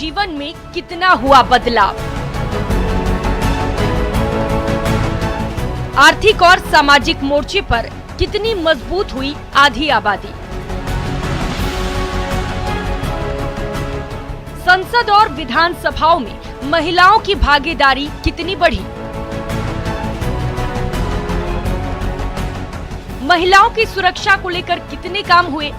जीवन में कितना हुआ बदलाव। आर्थिक और सामाजिक मोर्चे पर कितनी मजबूत हुई आधी आबादी। संसद और विधानसभाओं में महिलाओं की भागीदारी कितनी बढ़ी। महिलाओं की सुरक्षा को लेकर कितने काम हुए।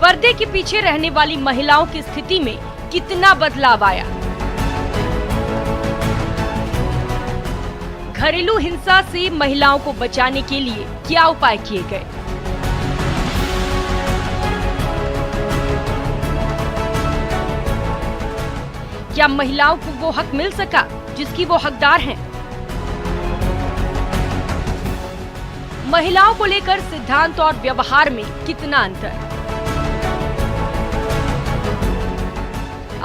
पर्दे के पीछे रहने वाली महिलाओं की स्थिति में कितना बदलाव आया। घरेलू हिंसा से महिलाओं को बचाने के लिए क्या उपाय किए गए। क्या महिलाओं को वो हक मिल सका जिसकी वो हकदार हैं। महिलाओं को लेकर सिद्धांत और व्यवहार में कितना अंतर।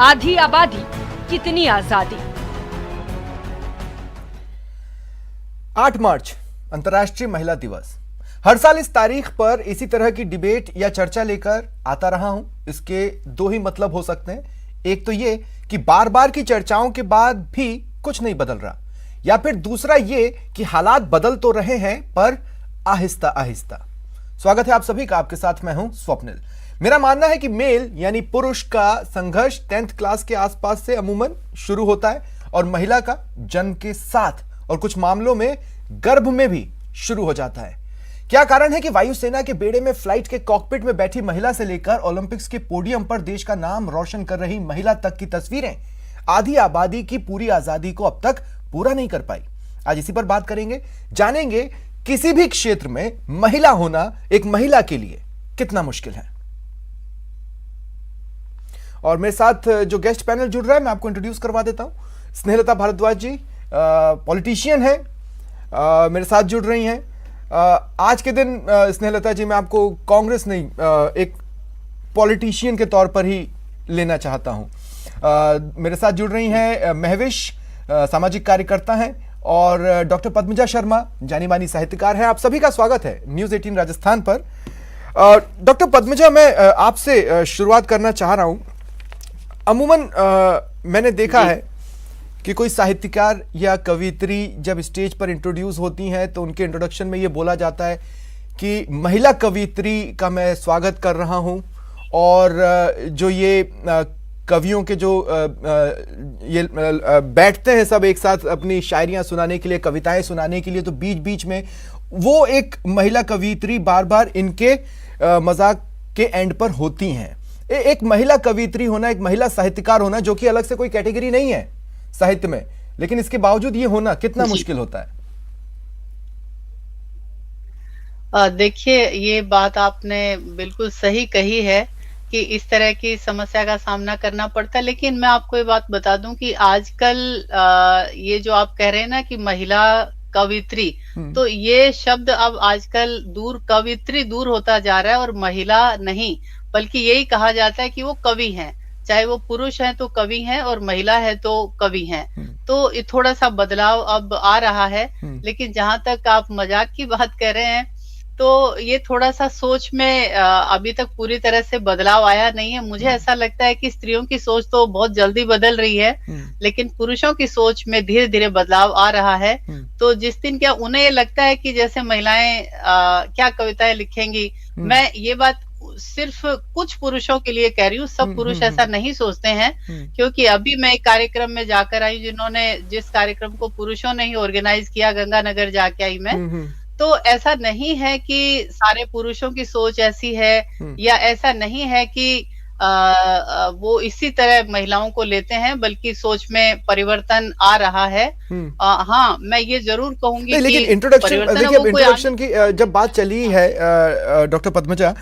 आधी आबादी कितनी आजादी। 8 मार्च अंतर्राष्ट्रीय महिला दिवस। हर साल इस तारीख पर इसी तरह की डिबेट या चर्चा लेकर आता रहा हूं। इसके दो ही मतलब हो सकते हैं। एक तो ये कि बार बार की चर्चाओं के बाद भी कुछ नहीं बदल रहा, या फिर दूसरा ये कि हालात बदल तो रहे हैं पर आहिस्ता आहिस्ता। स्वागत है आप सभी का, आपके साथ मैं हूं स्वप्निल। मेरा मानना है कि मेल यानी पुरुष का संघर्ष 10th क्लास के आसपास से अमूमन शुरू होता है और महिला का जन्म के साथ और कुछ मामलों में गर्भ में भी शुरू हो जाता है। क्या कारण है कि वायुसेना के बेड़े में फ्लाइट के कॉकपिट में बैठी महिला से लेकर ओलंपिक्स के पोडियम पर देश का नाम रोशन कर रही महिला तक की तस्वीरें आधी आबादी की पूरी आजादी को अब तक पूरा नहीं कर पाई। आज इसी पर बात करेंगे, जानेंगे किसी भी क्षेत्र में महिला होना एक महिला के लिए कितना मुश्किल है। और मेरे साथ जो गेस्ट पैनल जुड़ रहा है मैं आपको इंट्रोड्यूस करवा देता हूं। स्नेहलता भारद्वाज जी पॉलिटिशियन है, मेरे साथ जुड़ रही हैं। आज के दिन स्नेहलता जी मैं आपको कांग्रेस नहीं एक पॉलिटिशियन के तौर पर ही लेना चाहता हूं। मेरे साथ जुड़ रही हैं महविश, सामाजिक कार्यकर्ता हैं, और डॉक्टर पद्मजा शर्मा जानी मानी साहित्यकार हैं। आप सभी का स्वागत है न्यूज़ 18 राजस्थान पर। डॉक्टर पद्मजा, मैं आपसे शुरुआत करना चाह रहा हूं। अमूमन मैंने देखा है कि कोई साहित्यकार या कवियत्री जब स्टेज पर इंट्रोड्यूस होती हैं तो उनके इंट्रोडक्शन में ये बोला जाता है कि महिला कवियत्री का मैं स्वागत कर रहा हूं, और जो ये कवियों के जो ये बैठते हैं सब एक साथ अपनी शायरियां सुनाने के लिए, कविताएं सुनाने के लिए, तो बीच बीच में वो एक महिला कवियत्री बार बार इनके मजाक के एंड पर होती हैं। एक महिला कवियत्री होना, एक महिला साहित्यकार होना, जो कि अलग से कोई कैटेगरी नहीं है साहित्य में, लेकिन इसके बावजूद ये होना कितना मुश्किल होता है। देखिए, ये बात आपने बिल्कुल सही कही है कि इस तरह की समस्या का सामना करना पड़ता है। लेकिन मैं आपको ये बात बता दूं कि आजकल ये जो आप कह रहे हैं ना कि महिला कवित्री, तो ये शब्द अब आजकल कवित्री दूर होता जा रहा है और महिला नहीं, बल्कि यही कहा जाता है कि वो कवि हैं। चाहे वो पुरुष हैं तो कवि हैं और महिला है तो कवि हैं। तो ये थोड़ा सा बदलाव अब आ रहा है। लेकिन जहां तक आप मजाक की बात कर रहे हैं, तो ये थोड़ा सा सोच में अभी तक पूरी तरह से बदलाव आया नहीं है। मुझे ऐसा लगता है कि स्त्रियों की सोच तो बहुत जल्दी बदल रही है, लेकिन पुरुषों की सोच में धीरे धीरे बदलाव आ रहा है। तो जिस दिन क्या उन्हें ये लगता है कि जैसे महिलाएं क्या कविताएं लिखेंगी, मैं ये बात सिर्फ कुछ पुरुषों के लिए कह रही हूँ, सब पुरुष ऐसा नहीं सोचते हैं। क्योंकि अभी मैं एक कार्यक्रम में जाकर आई, जिस कार्यक्रम को पुरुषों ने ही ऑर्गेनाइज किया, गंगानगर जाके आई मैं। तो ऐसा नहीं है कि सारे पुरुषों की सोच ऐसी है, या ऐसा नहीं है कि वो इसी तरह महिलाओं को लेते हैं, बल्कि सोच में परिवर्तन आ रहा है। हाँ, मैं ये जरूर कहूंगी। लेकिन इंट्रोडक्शन की जब बात चली है डॉक्टर पद्मजा,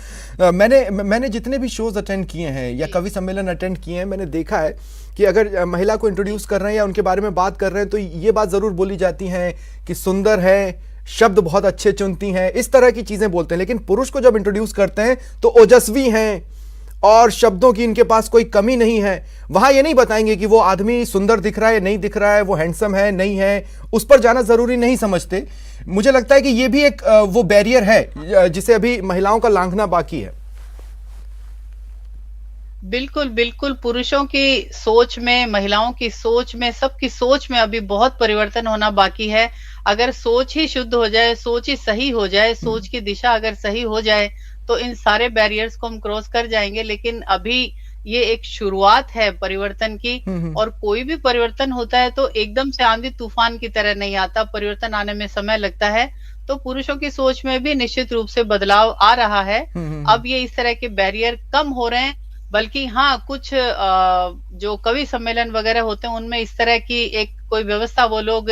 मैंने जितने भी शोज अटेंड किए हैं या कवि सम्मेलन अटेंड किए हैं, मैंने देखा है कि अगर महिला को इंट्रोड्यूस कर रहे हैं या उनके बारे में बात कर रहे हैं तो ये बात जरूर बोली जाती है कि सुंदर है, शब्द बहुत अच्छे चुनती हैं, इस तरह की चीजें बोलते हैं। लेकिन पुरुष को जब इंट्रोड्यूस करते हैं तो ओजस्वी हैं और शब्दों की इनके पास कोई कमी नहीं है। वहां ये नहीं बताएंगे कि वो आदमी सुंदर दिख रहा है नहीं दिख रहा है, वो हैंडसम है नहीं है, उस पर जाना जरूरी नहीं समझते। मुझे लगता है कि ये भी एक वो बैरियर है जिसे अभी महिलाओं का लांघना बाकी है। बिल्कुल, बिल्कुल, पुरुषों की सोच में, महिलाओं की सोच में, सबकी सोच में अभी बहुत परिवर्तन होना बाकी है। अगर सोच ही शुद्ध हो जाए, सोच ही सही हो जाए, सोच की दिशा अगर सही हो जाए, तो इन सारे बैरियर्स को हम क्रॉस कर जाएँगे। लेकिन अभी ये एक शुरुआत है परिवर्तन की, और कोई भी परिवर्तन होता है तो एकदम से आंधी-तूफान की तरह नहीं आता, परिवर्तन आने में समय लगता है। तो पुरुषों की सोच में भी निश्चित रूप से बदलाव आ रहा है। अब ये इस तरह के बैरियर कम हो रहे हैं, बल्कि हाँ, कुछ जो कवि सम्मेलन वगैरह होते हैं, उनमें इस तरह की एक कोई व्यवस्था वो लोग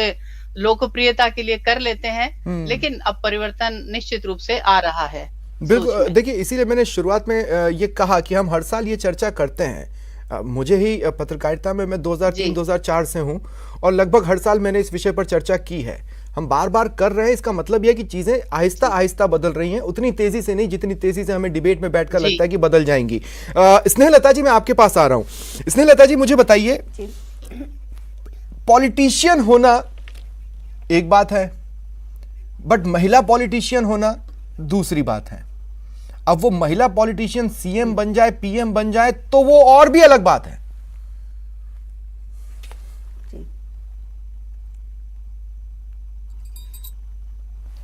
लोकप्रियता के लिए कर लेते हैं, लेकिन अब परिवर्तन निश्चित रूप से आ रहा है। बिल्कुल, देखिए इसीलिए मैंने शुरुआत में ये कहा कि हम हर साल ये चर्चा करते हैं। मुझे ही पत्रकारिता में मैं 2003-2004 से हूँ और लगभग हर साल मैंने इस विषय पर चर्चा की है। हम बार बार कर रहे हैं, इसका मतलब यह है कि चीजें आहिस्ता आहिस्ता बदल रही हैं, उतनी तेजी से नहीं जितनी तेजी से हमें डिबेट में बैठकर लगता है कि बदल जाएंगी। स्नेहलता जी, मैं आपके पास आ रहा हूं। स्नेहलता जी, मुझे बताइए, पॉलिटिशियन होना एक बात है, बट महिला पॉलिटिशियन होना दूसरी बात है। अब वो महिला पॉलिटिशियन सीएम बन जाए, पीएम बन जाए, तो वो और भी अलग बात है।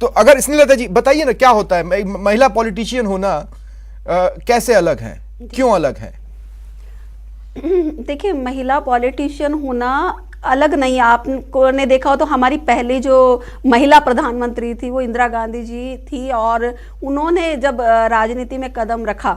तो अगर स्नेहलता जी बताइए ना, क्या होता है महिला पॉलिटिशियन होना, कैसे अलग है, क्यों अलग है? देखिए, महिला पॉलिटिशियन होना अलग नहीं। आपको ने देखा हो तो हमारी पहली जो महिला प्रधानमंत्री थी वो इंदिरा गांधी जी थी, और उन्होंने जब राजनीति में कदम रखा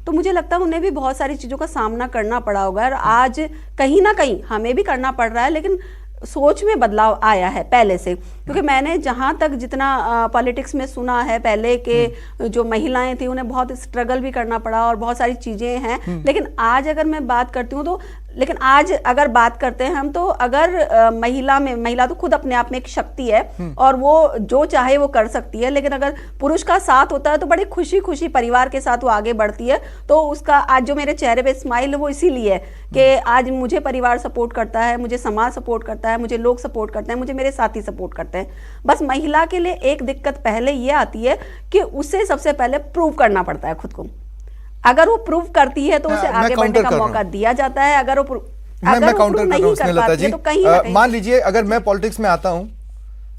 तो मुझे लगता है उन्हें भी बहुत सारी चीज़ों का सामना करना पड़ा होगा, और आज कहीं ना कहीं हमें भी करना पड़ रहा है, लेकिन सोच में बदलाव आया है पहले से। क्योंकि मैंने जहाँ तक जितना पॉलिटिक्स में सुना है, पहले के जो महिलाएं थी उन्हें बहुत स्ट्रगल भी करना पड़ा और बहुत सारी चीज़ें हैं। लेकिन आज अगर मैं बात करती हूँ तो, लेकिन आज अगर बात करते हैं हम, तो अगर महिला तो खुद अपने आप में एक शक्ति है और वो जो चाहे वो कर सकती है, लेकिन अगर पुरुष का साथ होता है तो बड़ी खुशी खुशी परिवार के साथ वो आगे बढ़ती है। तो उसका आज जो मेरे चेहरे पे स्माइल है वो इसीलिए है कि आज मुझे परिवार सपोर्ट करता है, मुझे समाज सपोर्ट करता है, मुझे लोग सपोर्ट करते हैं, मुझे मेरे साथी सपोर्ट करते हैं। बस महिला के लिए एक दिक्कत पहले ये आती है कि उसे सबसे पहले प्रूव करना पड़ता है खुद को। अगर वो प्रूव करती है तो उसे आगे बढ़ने का मौका दिया जाता है। अगर वो मैं काउंटर कर रहा हूं स्नेहलता जी। तो कहीं मान लीजिए अगर मैं पॉलिटिक्स में आता हूं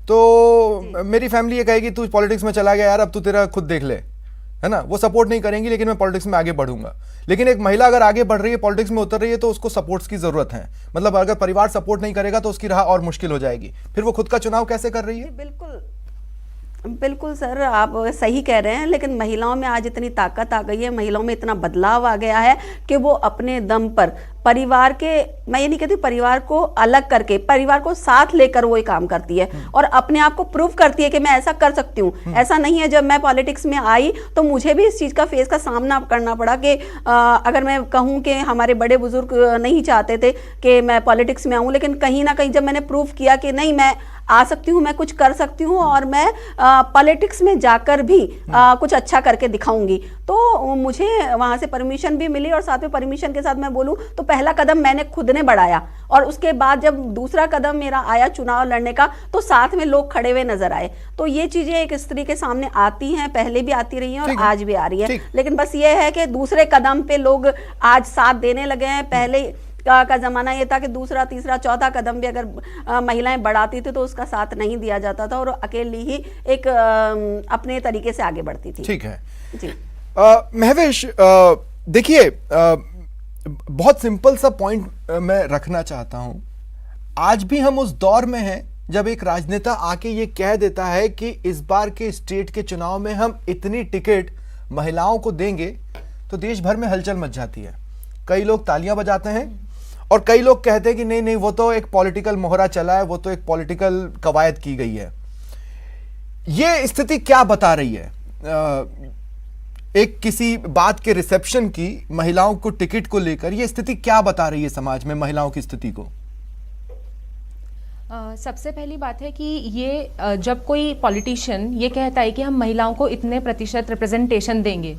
तो मेरी फैमिली ये कहेगी तू पॉलिटिक्स में चला गया यार, अब तू तेरा खुद देख ले, है ना। वो सपोर्ट नहीं करेंगी, लेकिन मैं पॉलिटिक्स में आगे बढ़ूंगा। लेकिन एक महिला अगर आगे बढ़ रही है, पॉलिटिक्स में उतर रही है, तो उसको सपोर्ट्स की जरूरत है। मतलब अगर परिवार सपोर्ट नहीं करेगा तो उसकी राह और मुश्किल हो जाएगी। फिर वो खुद का चुनाव कैसे कर रही है? बिल्कुल सर, आप सही कह रहे हैं। लेकिन महिलाओं में आज इतनी ताकत आ गई है, महिलाओं में इतना बदलाव आ गया है कि वो अपने दम पर परिवार के, मैं ये नहीं कहती परिवार को अलग करके, परिवार को साथ लेकर वो ये काम करती है और अपने आप को प्रूव करती है कि मैं ऐसा कर सकती हूँ। ऐसा नहीं है जब मैं पॉलिटिक्स में आई तो मुझे भी इस चीज़ का फेस का सामना करना पड़ा कि अगर मैं कहूँ कि हमारे बड़े बुजुर्ग नहीं चाहते थे कि मैं पॉलिटिक्स में आऊँ, लेकिन कहीं ना कहीं जब मैंने प्रूव किया कि नहीं, मैं आ सकती हूँ, मैं कुछ कर सकती हूँ और मैं पॉलिटिक्स में जाकर भी कुछ अच्छा करके दिखाऊंगी, तो मुझे वहाँ से परमिशन भी मिली। और साथ में परमिशन के साथ मैं बोलूँ तो पहला कदम मैंने खुद ने बढ़ाया, और उसके बाद जब दूसरा कदम मेरा आया चुनाव लड़ने का, तो साथ में लोग खड़े हुए नजर आए। तो ये चीजें एक स्त्री के सामने आती हैं, पहले भी आती रही हैं और आज भी आ रही है। लेकिन बस ये है कि दूसरे कदम पे लोग आज साथ देने लगे हैं। पहले का जमाना ये था कि दूसरा, तीसरा, चौथा कदम भी अगर महिलाएं बढ़ाती थी तो उसका साथ नहीं दिया जाता था और अकेली ही एक अपने तरीके से आगे बढ़ती थी। ठीक है जी। महवेश, देखिए बहुत सिंपल सा पॉइंट मैं रखना चाहता हूं। आज भी हम उस दौर में हैं जब एक राजनेता आके ये कह देता है कि इस बार के स्टेट के चुनाव में हम इतनी टिकट महिलाओं को देंगे, तो देश भर में हलचल मच जाती है। कई लोग तालियां बजाते हैं और कई लोग कहते हैं कि नहीं नहीं, वो तो एक पॉलिटिकल मोहरा चला है, वो तो एक पॉलिटिकल कवायद की गई है। ये स्थिति क्या बता रही है? एक किसी बात के रिसेप्शन की महिलाओं को टिकट को लेकर ये स्थिति क्या बता रही है समाज में महिलाओं की स्थिति को? सबसे पहली बात है कि ये जब कोई पॉलिटिशियन ये कहता है कि हम महिलाओं को इतने प्रतिशत रिप्रेजेंटेशन देंगे,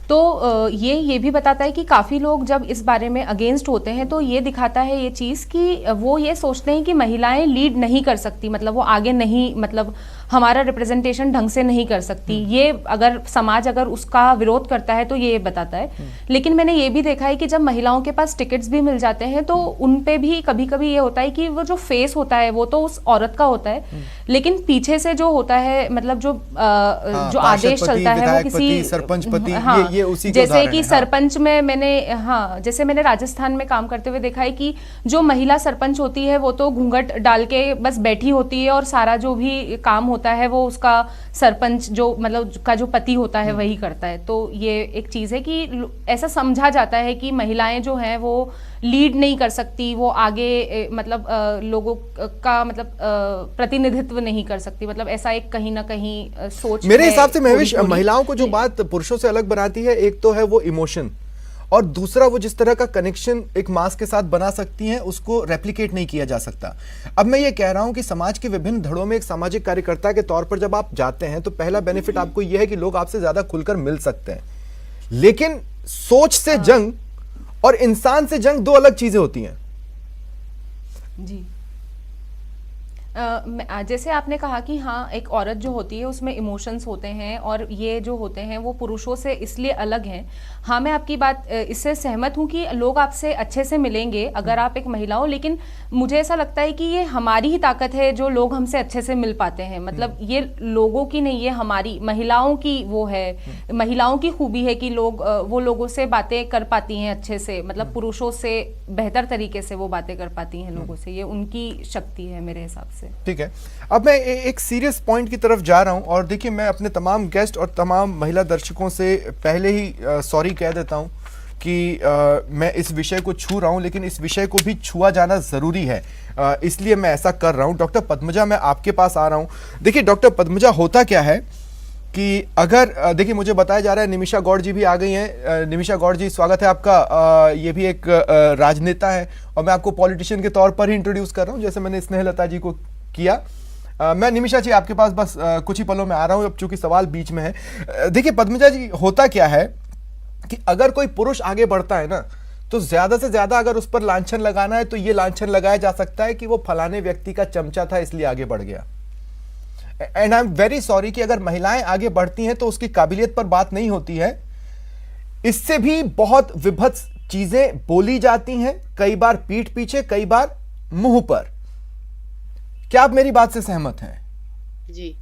तो ये भी बताता है कि काफ़ी लोग जब इस बारे में अगेंस्ट होते हैं तो ये दिखाता है ये चीज़ कि वो ये सोचते हैं कि महिलाएं लीड नहीं कर सकती, मतलब वो आगे नहीं, मतलब हमारा रिप्रेजेंटेशन ढंग से नहीं कर सकती। ये अगर समाज अगर उसका विरोध करता है तो ये बताता है। लेकिन मैंने ये भी देखा है कि जब महिलाओं के पास टिकट्स भी मिल जाते हैं तो उन पे भी कभी कभी ये होता है कि वो जो फेस होता है वो तो उस औरत का होता है, लेकिन पीछे से जो होता है मतलब जो जो आदेश चलता है वो किसी सरपंच पति, हाँ, ये उसी के जैसे उदाहरण कि है। सरपंच में मैंने जैसे मैंने राजस्थान में काम करते हुए देखा है कि जो महिला सरपंच होती है वो तो घूंघट डाल के बस बैठी होती है और सारा जो भी काम होता है वो उसका सरपंच जो मतलब का जो पति होता है वही करता है। तो ये एक चीज है कि ऐसा समझा जाता है कि महिलाएं जो हैं वो लीड नहीं कर सकती, वो आगे मतलब लोगों का मतलब प्रतिनिधित्व नहीं कर सकती, मतलब ऐसा एक कहीं ना कहीं सोच मेरे है हिसाब से महविश, थोड़ी-थोड़ी। महिलाओं को जो बात पुरुषों से अलग बनाती है, एक तो है वो इमोशन, और दूसरा वो जिस तरह का कनेक्शन एक मास के साथ बना सकती हैं उसको रेप्लिकेट नहीं किया जा सकता। अब मैं ये कह रहा हूं कि समाज के विभिन्न धड़ों में एक सामाजिक कार्यकर्ता के तौर पर जब आप जाते हैं तो पहला बेनिफिट आपको यह है कि लोग आपसे ज्यादा खुलकर मिल सकते हैं, लेकिन सोच से जंग और इंसान से जंग दो अलग चीजें होती हैं। जी जैसे आपने कहा कि हाँ एक औरत जो होती है उसमें इमोशंस होते हैं और ये जो होते हैं वो पुरुषों से इसलिए अलग हैं। हाँ मैं आपकी बात इससे सहमत हूँ कि लोग आपसे अच्छे से मिलेंगे अगर आप एक महिला हो, लेकिन मुझे ऐसा लगता है कि ये हमारी ही ताकत है जो लोग हमसे अच्छे से मिल पाते हैं। मतलब ये लोगों की नहीं, ये हमारी महिलाओं की वो है, महिलाओं की खूबी है कि लोग वो लोगों से बातें कर पाती हैं अच्छे से, मतलब पुरुषों से बेहतर तरीके से वो बातें कर पाती हैं लोगों से। ये उनकी शक्ति है मेरे हिसाब से। ठीक है, अब मैं एक सीरियस पॉइंट की तरफ जा रहा हूं, और देखिए मैं अपने तमाम गेस्ट और तमाम महिला दर्शकों से पहले ही सॉरी कह देता हूं कि मैं इस विषय को छू रहा हूं, लेकिन इस विषय को भी छुआ जाना जरूरी है, इसलिए मैं ऐसा कर रहा हूं। डॉक्टर पद्मजा, मैं आपके पास आ रहा हूं। देखिए डॉक्टर पद्मजा, होता क्या है कि अगर देखिए मुझे बताया जा रहा है निमिषा गौड़ जी भी आ गई हैं। निमिषा गौड़ जी, स्वागत है आपका। ये भी एक राजनेता है और मैं आपको पॉलिटिशियन के तौर पर ही इंट्रोड्यूस कर रहा हूं, जैसे मैंने स्नेहलता जी को किया। मैं निमिषा जी आपके पास बस कुछ ही पलों में आ रहा हूं, अब चूंकि सवाल बीच में है। देखिए पद्मजा जी, होता क्या है कि अगर कोई पुरुष आगे बढ़ता है ना, तो ज्यादा से ज्यादा अगर उस पर लांछन लगाना है तो ये लांछन लगाया जा सकता है कि वो फलाने व्यक्ति का चमचा था इसलिए आगे बढ़ गया। And I am very sorry कि अगर महिलाएं आगे बढ़ती हैं तो उसकी काबिलियत पर बात नहीं होती है, इससे भी बहुत विभत्स चीजें बोली जाती हैं, कई बार पीठ पीछे, कई बार मुंह पर। क्या आप मेरी बात से सहमत हैं? जी,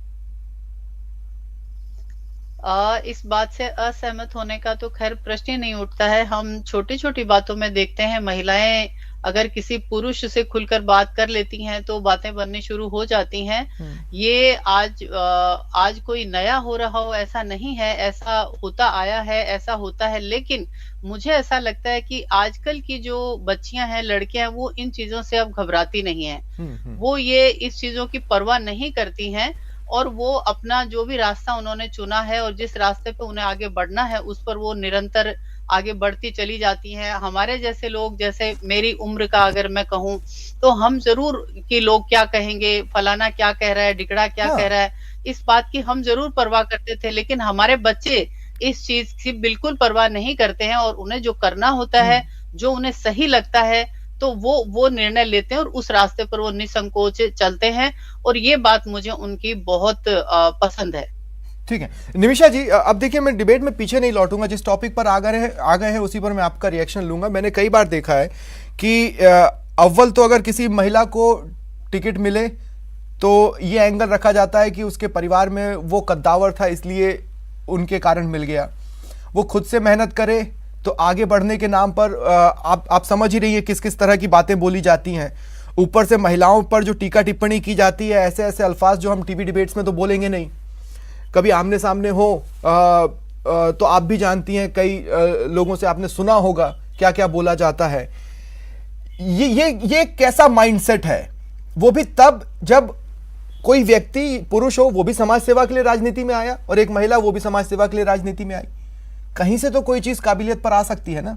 इस बात से असहमत होने का तो खैर प्रश्न ही नहीं उठता है। हम छोटी छोटी बातों में देखते हैं, महिलाएं अगर किसी पुरुष से खुलकर बात कर लेती हैं तो बातें बननी शुरू हो जाती हैं। ये आज कोई नया हो रहा हो ऐसा नहीं है, ऐसा होता आया है, ऐसा होता है। लेकिन मुझे ऐसा लगता है कि आजकल की जो बच्चियां हैं, लड़कियां, वो इन चीजों से अब घबराती नहीं हैं। वो ये इस चीजों की परवाह नहीं करती हैं और वो अपना जो भी रास्ता उन्होंने चुना है और जिस रास्ते पे उन्हें आगे बढ़ना है उस पर वो निरंतर आगे बढ़ती चली जाती हैं। हमारे जैसे लोग, जैसे मेरी उम्र का अगर मैं कहूँ, तो हम जरूर कि लोग क्या कहेंगे, फलाना क्या कह रहा है, ढिकड़ा क्या कह रहा है, इस बात की हम जरूर परवाह करते थे। लेकिन हमारे बच्चे इस चीज की बिल्कुल परवाह नहीं करते हैं और उन्हें जो करना होता है, जो उन्हें सही लगता है, तो वो निर्णय लेते हैं और उस रास्ते पर वो निसंकोच चलते हैं। और ये बात मुझे उनकी बहुत पसंद है। ठीक है निमिषा जी, अब देखिए मैं डिबेट में पीछे नहीं लौटूंगा, जिस टॉपिक पर आ गए हैं उसी पर मैं आपका रिएक्शन लूंगा। मैंने कई बार देखा है कि अव्वल तो अगर किसी महिला को टिकट मिले तो ये एंगल रखा जाता है कि उसके परिवार में वो कद्दावर था इसलिए उनके कारण मिल गया। वो खुद से मेहनत करे तो आगे बढ़ने के नाम पर आप समझ ही रही है किस किस तरह की बातें बोली जाती हैं। ऊपर से महिलाओं पर जो टीका टिप्पणी की जाती है, ऐसे ऐसे अल्फाज जो हम टीवी डिबेट्स में तो बोलेंगे नहीं, कभी आमने सामने हो तो आप भी जानती हैं, कई लोगों से आपने सुना होगा क्या क्या बोला जाता है। ये कैसा माइंडसेट है? वो भी तब जब कोई व्यक्ति पुरुष हो, वो भी समाज सेवा के लिए राजनीति में आया, और एक महिला वो भी समाज सेवा के लिए राजनीति में आई। कहीं से तो कोई चीज काबिलियत पर आ सकती है ना।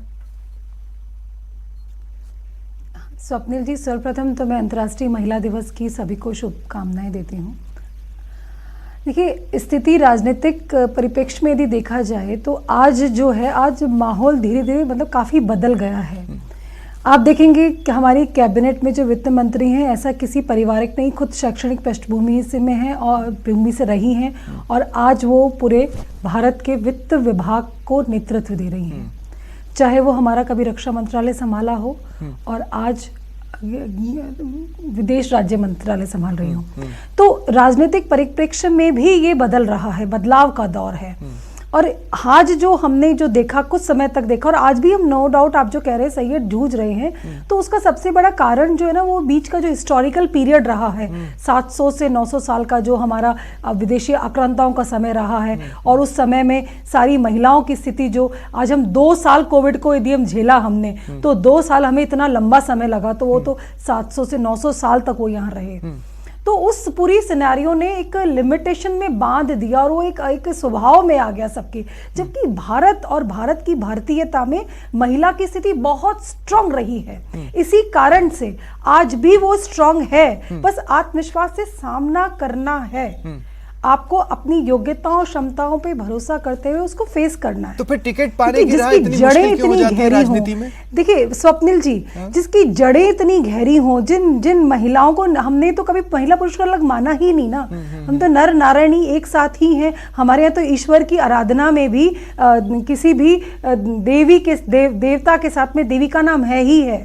स्वप्निल जी, सर्वप्रथम तो मैं अंतर्राष्ट्रीय महिला दिवस की सभी को शुभकामनाएं देती हूँ। देखिए, स्थिति राजनीतिक परिप्रेक्ष्य में यदि देखा जाए तो आज जो है, आज माहौल धीरे धीरे मतलब काफ़ी बदल गया है। आप देखेंगे कि हमारी कैबिनेट में जो वित्त मंत्री हैं ऐसा किसी पारिवारिक नहीं, खुद शैक्षणिक पृष्ठभूमि से में हैं और भूमि से रही हैं और आज वो पूरे भारत के वित्त विभाग को नेतृत्व दे रही हैं। चाहे वो हमारा कभी रक्षा मंत्रालय संभाला हो और आज विदेश राज्य मंत्रालय संभाल रही हो। तो राजनीतिक परिप्रेक्ष्य में भी ये बदल रहा है, बदलाव का दौर है। और आज जो हमने जो देखा, कुछ समय तक देखा और आज भी हम नो डाउट आप जो कह रहे हैं सही है, जूझ रहे हैं, तो उसका सबसे बड़ा कारण जो है ना वो बीच का जो हिस्टोरिकल पीरियड रहा है, 700 से 900 साल का जो हमारा विदेशी आक्रांताओं का समय रहा है। और उस समय में सारी महिलाओं की स्थिति जो आज हम 2 साल कोविड को यदि हम झेला हमने, तो 2 साल हमें इतना लंबा समय लगा, तो वो तो 700 से 900 साल तक वो यहाँ रहे। तो उस पूरी सिनेरियो ने एक लिमिटेशन में बांध दिया और वो एक स्वभाव में आ गया सबके। जबकि भारत और भारत की भारतीयता में महिला की स्थिति बहुत स्ट्रांग रही है, इसी कारण से आज भी वो स्ट्रांग है। बस आत्मविश्वास से सामना करना है, आपको अपनी योग्यताओं क्षमताओं पे भरोसा करते हुए उसको फेस करना है। तो फिर टिकट पाने की राह इतनी मुश्किल क्यों हो जाती है राजनीति में? देखिए स्वप्निल जी, जिसकी जड़ें इतनी गहरी हों, जिन महिलाओं को हमने तो कभी महिला पुरुष का अलग माना ही नहीं ना, हम तो नर नारायणी एक साथ ही हैं। हमारे यहाँ तो ईश्वर की आराधना में भी किसी भी देवी के देवता के साथ में देवी का नाम है ही है।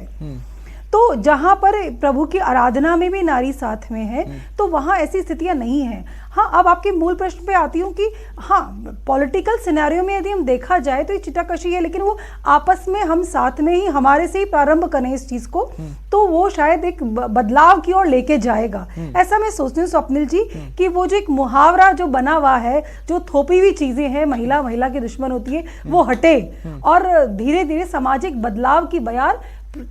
तो जहां पर प्रभु की आराधना में भी नारी साथ में है, तो वहां ऐसी स्थितियां नहीं हैं। हाँ, अब आपके मूल प्रश्न पे आती हूँ कि हाँ, पॉलिटिकल सिनेरियो में यदि हम देखा जाए तो ये चिटाकशी है, लेकिन वो आपस में हम साथ में ही हमारे से ही प्रारंभ करें इस चीज को, तो वो शायद एक बदलाव की ओर लेके जाएगा। ऐसा मैं सोचती हूँ स्वप्निल जी कि वो जो एक मुहावरा जो बना हुआ है, जो थोपी हुई चीजें हैं, महिला महिला की दुश्मन होती है, वो हटे और धीरे धीरे सामाजिक बदलाव की बयार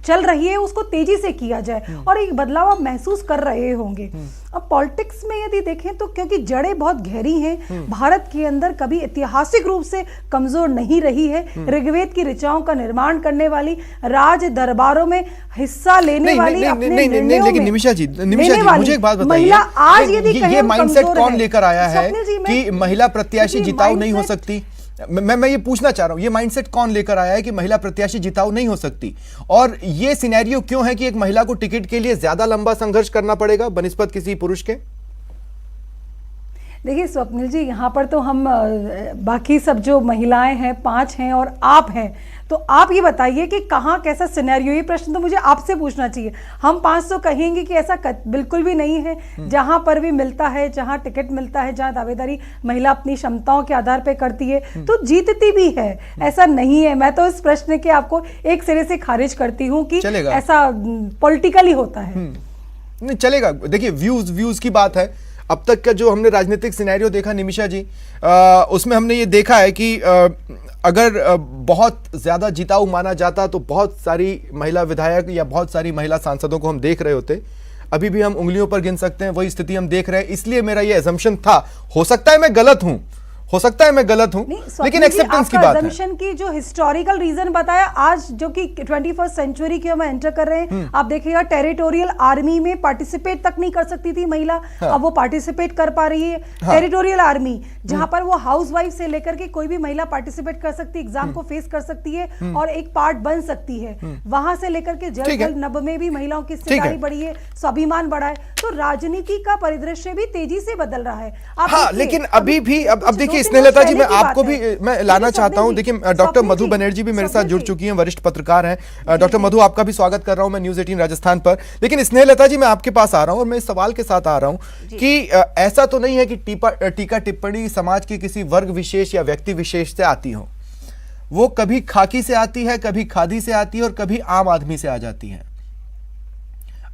चल रही है, उसको तेजी से किया जाए और एक बदलाव आप महसूस कर रहे होंगे। अब पॉलिटिक्स में यदि देखें तो क्योंकि जड़ें बहुत गहरी हैं, भारत के अंदर कभी ऐतिहासिक रूप से कमजोर नहीं रही है। ऋग्वेद की ऋचाओं का निर्माण करने वाली, राज दरबारों में हिस्सा लेने वाली, लेकिन निमिषा जी मुझे एक बात बताइए, आज यदि ये माइंडसेट कौन लेकर आया है कि महिला प्रत्याशी जिताऊ नहीं हो सकती? मैं ये पूछना चाह रहा हूं, ये माइंडसेट कौन लेकर आया है कि महिला प्रत्याशी जिताऊ नहीं हो सकती? और ये सिनेरियो क्यों है कि एक महिला को टिकट के लिए ज्यादा लंबा संघर्ष करना पड़ेगा बनिस्बत किसी पुरुष के? देखिए स्वप्निल जी, यहाँ पर तो हम बाकी सब जो महिलाएं हैं 5 हैं और आप हैं, तो आप ये बताइए कि कहाँ कैसा सिनेरियो, ये प्रश्न तो मुझे आपसे पूछना चाहिए। हम 500 कहेंगे कि ऐसा बिल्कुल भी नहीं है। जहां पर भी मिलता है, जहां टिकट मिलता है, जहां दावेदारी महिला अपनी क्षमताओं के आधार पर करती है तो जीतती भी है, ऐसा नहीं है। मैं तो इस प्रश्न के आपको एक सिरे से खारिज करती हूँ कि ऐसा पॉलिटिकली होता है। नहीं चलेगा। देखिए व्यूज की बात है। अब तक का जो हमने राजनीतिक सिनेरियो देखा निमिषा जी, उसमें हमने ये देखा है कि अगर बहुत ज्यादा जिताऊ माना जाता तो बहुत सारी महिला विधायक या बहुत सारी महिला सांसदों को हम देख रहे होते। अभी भी हम उंगलियों पर गिन सकते हैं, वही स्थिति हम देख रहे हैं। इसलिए मेरा ये अजम्पशन था, हो सकता है मैं गलत हूं, लेकिन एक्सेप्टेंस की बात है की जो हिस्टोरिकल रीजन बताया, आज जो कि 21st सेंचुरी की हम एंटर कर रहे हैं, आप देखिएगा टेरिटोरियल आर्मी में पार्टिसिपेट तक नहीं कर सकती थी महिला, अब वो पार्टिसिपेट कर पा रही है। टेरिटोरियल आर्मी जहां पर वो हाउसवाइफ से लेकर के कोई भी महिला पार्टिसिपेट कर सकती है, एग्जाम को फेस कर सकती है और एक पार्ट बन सकती है। वहां से लेकर के जल नभ में भी महिलाओं की हिस्सेदारी बढ़ी है, स्वाभिमान बढ़ा है। तो राजनीति का परिदृश्य भी तेजी से बदल रहा है। हाँ, लेकिन अभी भी अब देखिए स्नेहलता जी, मैं आपको भी मैं लाना चाहता हूं। देखिए डॉक्टर मधु बनर्जी भी मेरे साथ जुड़ चुकी हैं, वरिष्ठ पत्रकार हैं। डॉक्टर मधु, आपका भी स्वागत कर रहा हूं मैं न्यूज़ 18 राजस्थान पर। लेकिन स्नेहलता जी, मैं आपके पास आ रहा हूं और मैं इस सवाल के साथ आ रहा हूं कि ऐसा तो नहीं है कि टीका टिप्पणी समाज के किसी वर्ग विशेष या व्यक्ति विशेष से आती हो। वो कभी खाकी से आती है, कभी खादी से आती है और कभी आम आदमी से आ जाती है।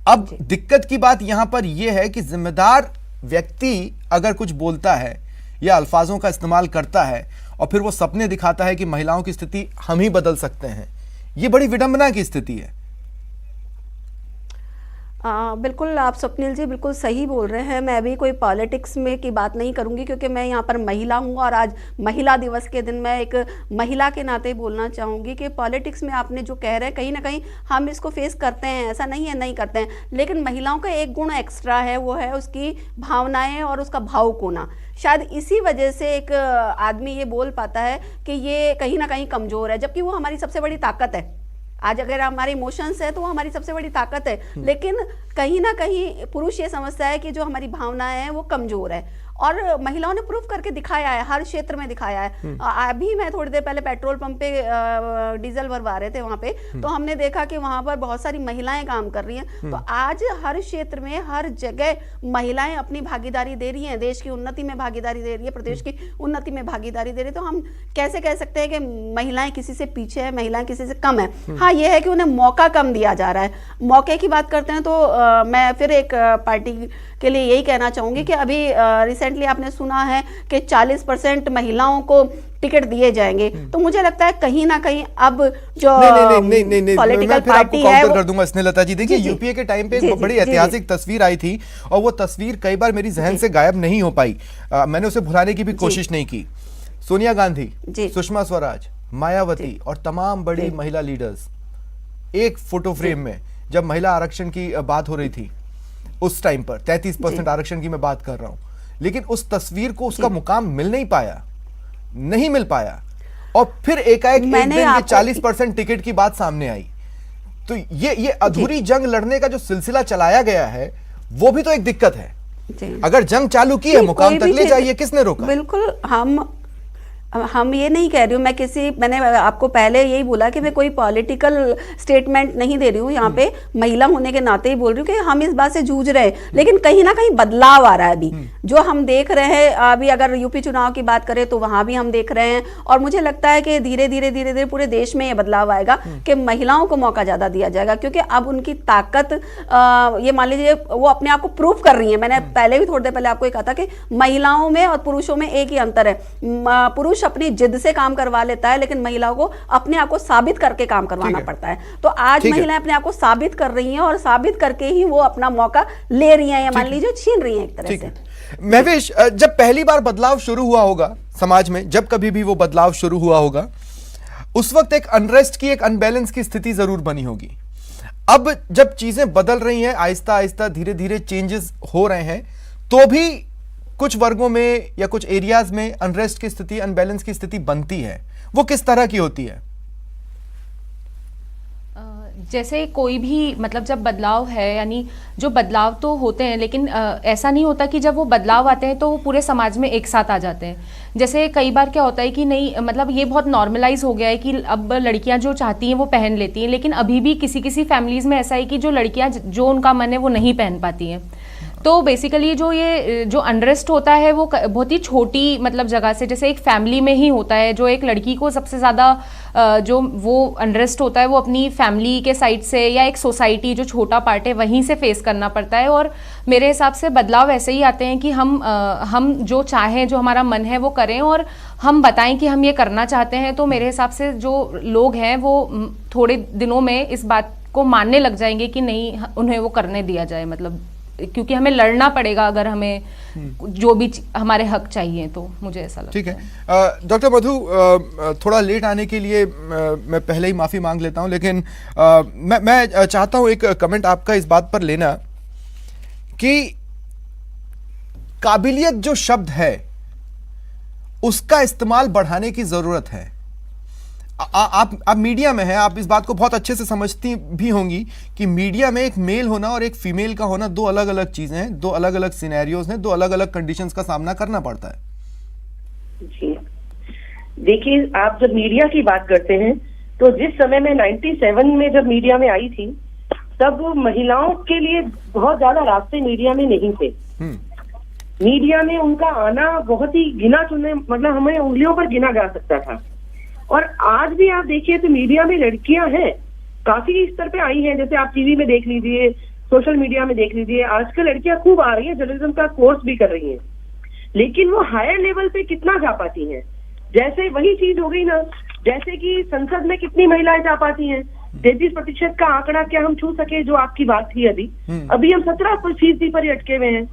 अब दिक्कत की बात यहां पर यह है कि जिम्मेदार व्यक्ति अगर कुछ बोलता है या अल्फाजों का इस्तेमाल करता है और फिर वो सपने दिखाता है कि महिलाओं की स्थिति हम ही बदल सकते हैं, ये बड़ी विडंबना की स्थिति है। बिल्कुल आप स्वप्निल जी बिल्कुल सही बोल रहे हैं। मैं अभी कोई पॉलिटिक्स में की बात नहीं करूंगी क्योंकि मैं यहाँ पर महिला हूँ और आज महिला दिवस के दिन मैं एक महिला के नाते बोलना चाहूँगी कि पॉलिटिक्स में आपने जो कह रहे हैं कहीं ना कहीं हम इसको फेस करते हैं, ऐसा नहीं है नहीं करते हैं, लेकिन महिलाओं का एक गुण एक्स्ट्रा है, वो है उसकी भावनाएं और उसका भावुक होना। शायद इसी वजह से एक आदमी ये बोल पाता है कि ये कहीं ना कहीं कमज़ोर है, जबकि वो हमारी सबसे बड़ी ताकत है। आज अगर हमारे इमोशंस है तो वो हमारी सबसे बड़ी ताकत है, लेकिन कहीं ना कहीं पुरुष ये समझता है कि जो हमारी भावनाएं हैं वो कमजोर है, और महिलाओं ने प्रूव करके दिखाया है, हर क्षेत्र में दिखाया है। अभी मैं थोड़ी देर पहले पेट्रोल पंप पे डीजल भरवा रहे थे वहां पे, तो हमने देखा कि वहां पर बहुत सारी महिलाएं काम कर रही हैं। तो आज हर क्षेत्र में हर जगह महिलाएं अपनी भागीदारी दे रही हैं, देश की उन्नति में भागीदारी दे रही है, प्रदेश की उन्नति में भागीदारी दे रही है। तो हम कैसे कह सकते हैं कि महिलाएं किसी से पीछे है, महिलाएं किसी से कम है? हाँ, ये है कि उन्हें मौका कम दिया जा रहा है। मौके की बात करते हैं तो मैं फिर एक पार्टी के लिए यही कहना चाहूंगी कि अभी रिसेंटली आपने सुना है कि 40% महिलाओं को टिकट दिए जाएंगे। तो मुझे लगता है कहीं ना कहीं अब जो पॉलिटिकल पार्टी है कर दूंगा स्नेहलता जी। देखिए, यूपीए के टाइम पे एक बड़ी ऐतिहासिक तस्वीर आई थी, और वो तस्वीर कई बार मेरी जहन से गायब नहीं हो पाई। मैंने उसे भुलाने की भी कोशिश नहीं की। सोनिया गांधी, सुषमा स्वराज, मायावती और तमाम बड़ी महिला लीडर्स एक फोटो फ्रेम में, जब महिला आरक्षण की बात हो रही थी उस टाइम पर, 33% आरक्षण की मैं बात कर रहा हूं, लेकिन उस तस्वीर को उसका मुकाम मिल नहीं पाया। और फिर एकाएक एक दिन ये 40% टिकट की बात सामने आई। तो ये अधूरी जंग लड़ने का जो सिलसिला चलाया गया है, वो भी तो एक दिक्कत है। अगर जंग चालू की है, मुकाम तक ले जाइए, किसने रोका? बिल्कुल, हम ये नहीं कह रही हूँ, मैंने आपको पहले यही बोला कि मैं कोई पॉलिटिकल स्टेटमेंट नहीं दे रही हूँ यहाँ पे, महिला होने के नाते ही बोल रही हूँ कि हम इस बात से जूझ रहे हैं, लेकिन कहीं ना कहीं बदलाव आ रहा है अभी, जो हम देख रहे हैं। अभी अगर यूपी चुनाव की बात करें तो वहां भी हम देख रहे हैं, और मुझे लगता है कि धीरे धीरे पूरे देश में ये बदलाव आएगा कि महिलाओं को मौका ज्यादा दिया जाएगा, क्योंकि अब उनकी ताकत, ये मान लीजिए वो अपने आप को प्रूव कर रही है। मैंने पहले भी थोड़ी देर पहले आपको कहा था कि महिलाओं में और पुरुषों में एक ही अंतर है। पुरुष अपनी जिद से काम करवा लेता है, लेकिन महिलाओं को अपने आप को साबित करके काम करवाना पड़ता है। तो आज महिलाएं अपने आप को साबित कर रही हैं, और साबित करके ही वो अपना मौका ले रही हैं, या मान लीजिए छीन रही हैं एक तरह से। महवेश, जब पहली बार बदलाव शुरू हुआ होगा समाज में, जब कभी भी वो बदलाव शुरू हुआ होगा, उस वक्त एक अनरेस्ट की, एक अनबैलेंस की स्थिति जरूर बनी होगी। अब जब चीजें बदल रही हैं, आहिस्ता आहिस्ता धीरे धीरे चेंजेस हो रहे हैं, तो भी कुछ वर्गों में या कुछ एरियाज में अनरेस्ट की स्थिति, अनबैलेंस की स्थिति बनती है। वो किस तरह की होती है? जैसे कोई भी, मतलब जब बदलाव है, यानी जो बदलाव तो होते हैं, लेकिन ऐसा नहीं होता कि जब वो बदलाव आते हैं तो वो पूरे समाज में एक साथ आ जाते हैं। जैसे कई बार क्या होता है कि नहीं, मतलब ये बहुत नॉर्मलाइज हो गया है कि अब लड़कियां जो चाहती हैं वो पहन लेती हैं, लेकिन अभी भी किसी किसी फैमिलीज में ऐसा है कि जो लड़कियां, जो उनका मन है वो नहीं पहन पाती हैं। तो बेसिकली जो अनरेस्ट होता है वो बहुत ही छोटी मतलब जगह से, जैसे एक फैमिली में ही होता है। जो एक लड़की को सबसे ज़्यादा जो वो अनरेस्ट होता है वो अपनी फैमिली के साइड से, या एक सोसाइटी जो छोटा पार्ट है वहीं से फेस करना पड़ता है। और मेरे हिसाब से बदलाव ऐसे ही आते हैं कि हम जो चाहें, जो हमारा मन है वो करें, और हम बताएं कि हम ये करना चाहते हैं। तो मेरे हिसाब से जो लोग हैं वो थोड़े दिनों में इस बात को मानने लग जाएंगे कि नहीं, उन्हें वो करने दिया जाए, मतलब क्योंकि हमें लड़ना पड़ेगा अगर हमें जो भी हमारे हक चाहिए। तो मुझे ऐसा लगता है। ठीक है। डॉक्टर मधु, थोड़ा लेट आने के लिए मैं पहले ही माफ़ी मांग लेता हूं, लेकिन मैं चाहता हूं एक कमेंट आपका इस बात पर लेना कि काबिलियत जो शब्द है उसका इस्तेमाल बढ़ाने की ज़रूरत है। आप मीडिया में हैं, आप इस बात को बहुत अच्छे से समझती भी होंगी कि मीडिया में एक मेल होना और एक फीमेल का होना दो अलग अलग चीजें हैं, दो अलग अलग सिनेरियोज हैं, दो अलग अलग कंडीशंस का सामना करना पड़ता है। जी देखिए, आप जब मीडिया की बात करते हैं तो जिस समय में 97 में जब मीडिया में आई थी, तब महिलाओं के लिए बहुत ज्यादा रास्ते मीडिया में नहीं थे। मीडिया में उनका आना बहुत ही गिना चुने, मतलब हमें उंगलियों पर गिना जा सकता था। और आज भी आप देखिए तो मीडिया में लड़कियां हैं, काफी स्तर पे आई हैं। जैसे आप टीवी में देख लीजिए, सोशल मीडिया में देख लीजिए, आजकल लड़कियां खूब आ रही हैं, जर्नलिज्म का कोर्स भी कर रही हैं, लेकिन वो हायर लेवल पे कितना जा पाती हैं? जैसे वही चीज हो गई ना, जैसे कि संसद में कितनी महिलाएं जा पाती हैं? 33% का आंकड़ा क्या हम छू सके, जो आपकी बात थी अभी हम 17% पर ही अटके हुए हैं।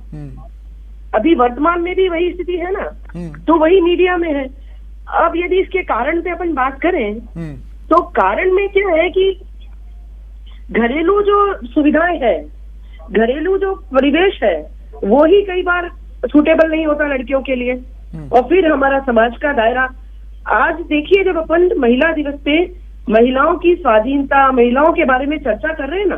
अभी वर्तमान में भी वही स्थिति है ना, तो वही मीडिया में है। अब यदि इसके कारण पे अपन बात करें तो कारण में क्या है कि घरेलू जो सुविधाएं है, घरेलू जो परिवेश है, वो ही कई बार सूटेबल नहीं होता लड़कियों के लिए। और फिर हमारा समाज का दायरा, आज देखिए जब अपन महिला दिवस पे महिलाओं की स्वाधीनता, महिलाओं के बारे में चर्चा कर रहे हैं ना,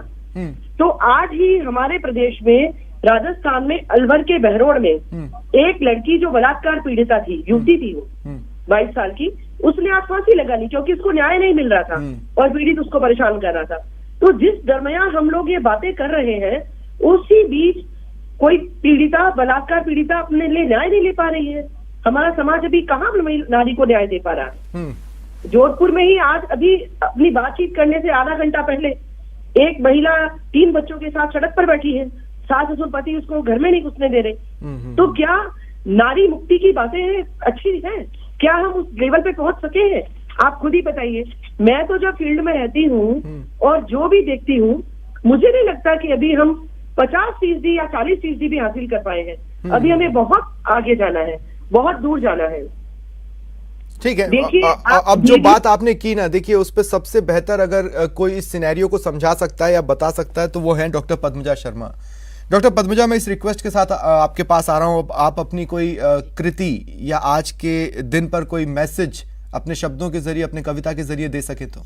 तो आज ही हमारे प्रदेश में राजस्थान में अलवर के बहरोड़ में एक लड़की जो बलात्कार पीड़िता थी, युवती थी वो 22 साल की, उसने आज फांसी लगा ली क्योंकि उसको न्याय नहीं मिल रहा था और पीड़ित उसको परेशान कर रहा था। तो जिस दरमियान हम लोग ये बातें कर रहे हैं, उसी बीच कोई पीड़िता, बलात्कार पीड़िता अपने लिए न्याय नहीं ले पा रही है। हमारा समाज अभी कहाँ नारी को न्याय दे पा रहा है। जोधपुर में ही आज अभी अपनी बातचीत करने से आधा घंटा पहले एक महिला 3 बच्चों के साथ सड़क पर बैठी है, सास ससुर पति उसको घर में नहीं घुसने दे रहे। तो क्या नारी मुक्ति की बातें अच्छी है? क्या हम उस लेवल पे पहुंच सके हैं? आप खुद ही बताइए। मैं तो जब फील्ड में रहती हूँ और जो भी देखती हूँ, मुझे नहीं लगता कि अभी हम 50% या 40% भी हासिल कर पाए हैं। अभी हमें बहुत आगे जाना है, बहुत दूर जाना है। ठीक है। देखिए, अब जो बात आपने की ना, देखिए उस पर सबसे बेहतर अगर कोई इस सिनेरियो को समझा सकता है या बता सकता है तो वो है डॉक्टर पद्मजा शर्मा। डॉक्टर पद्मजा, मैं इस रिक्वेस्ट के साथ आपके पास आ रहा हूँ, आप अपनी कोई कृति या आज के दिन पर कोई मैसेज अपने शब्दों के जरिए, अपने कविता के जरिए दे सके तो।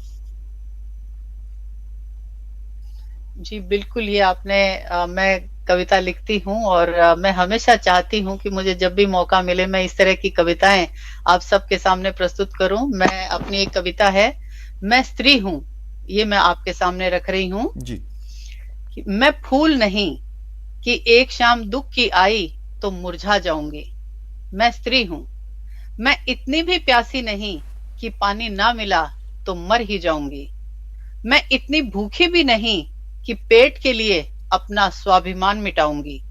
जी बिल्कुल, ये आपने मैं कविता लिखती हूँ और मैं हमेशा चाहती हूँ कि मुझे जब भी मौका मिले मैं इस तरह की कविताएं आप सबके सामने प्रस्तुत करूं। मैं अपनी एक कविता है, मैं स्त्री हूँ, ये मैं आपके सामने रख रही हूँ जी। कि मैं फूल नहीं कि एक शाम दुख की आई तो मुरझा जाऊंगी। मैं स्त्री हूँ, मैं इतनी भी प्यासी नहीं कि पानी ना मिला तो मर ही जाऊंगी। मैं इतनी भूखी भी नहीं कि पेट के लिए अपना स्वाभिमान मिटाऊंगी।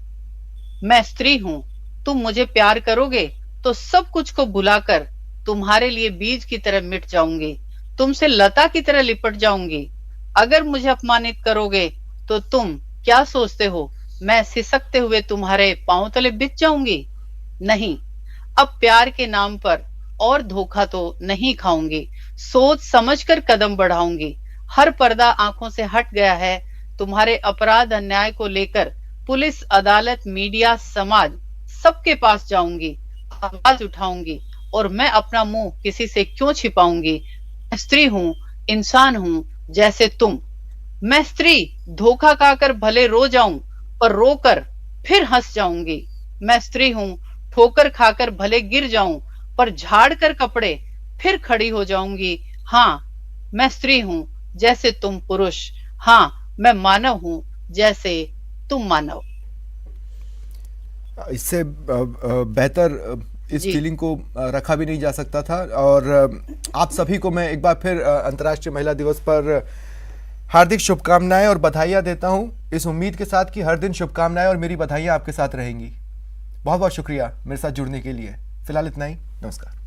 मैं स्त्री हूं, तुम मुझे प्यार करोगे तो सब कुछ को भुलाकर तुम्हारे लिए बीज की तरह मिट जाऊंगी, तुमसे लता की तरह लिपट जाऊंगी। अगर मुझे अपमानित करोगे तो तुम क्या सोचते हो मैं सिसकते हुए तुम्हारे पांव तले बिछ जाऊंगी? नहीं, अब प्यार के नाम पर और धोखा तो नहीं खाऊंगी, सोच समझकर कदम बढ़ाऊंगी। हर पर्दा आंखों से हट गया है, तुम्हारे अपराध अन्याय को लेकर पुलिस, अदालत, मीडिया, समाज सबके पास जाऊंगी, आवाज उठाऊंगी और मैं अपना मुंह किसी से क्यों छिपाऊंगी। मैं स्त्री हूँ, इंसान हूँ जैसे तुम। मैं स्त्री धोखा खाकर भले रो जाऊं पर रोकर फिर हंस जाऊंगी। मैं स्त्री हूँ, ठोकर खाकर भले गिर जाऊं पर झाड़ कर कपड़े फिर खड़ी हो जाऊंगी। हाँ, मैं स्त्री हूँ जैसे तुम पुरुष। हाँ, मैं मानव हूं जैसे तुम मानव। इससे बेहतर इस फीलिंग को रखा भी नहीं जा सकता था। और आप सभी को मैं एक बार फिर अंतर्राष्ट्रीय महिला दिवस पर हार्दिक शुभकामनाएं और बधाइयां देता हूं, इस उम्मीद के साथ कि हर दिन शुभकामनाएं और मेरी बधाइयां आपके साथ रहेंगी। बहुत बहुत शुक्रिया मेरे साथ जुड़ने के लिए। फिलहाल इतना ही, नमस्कार।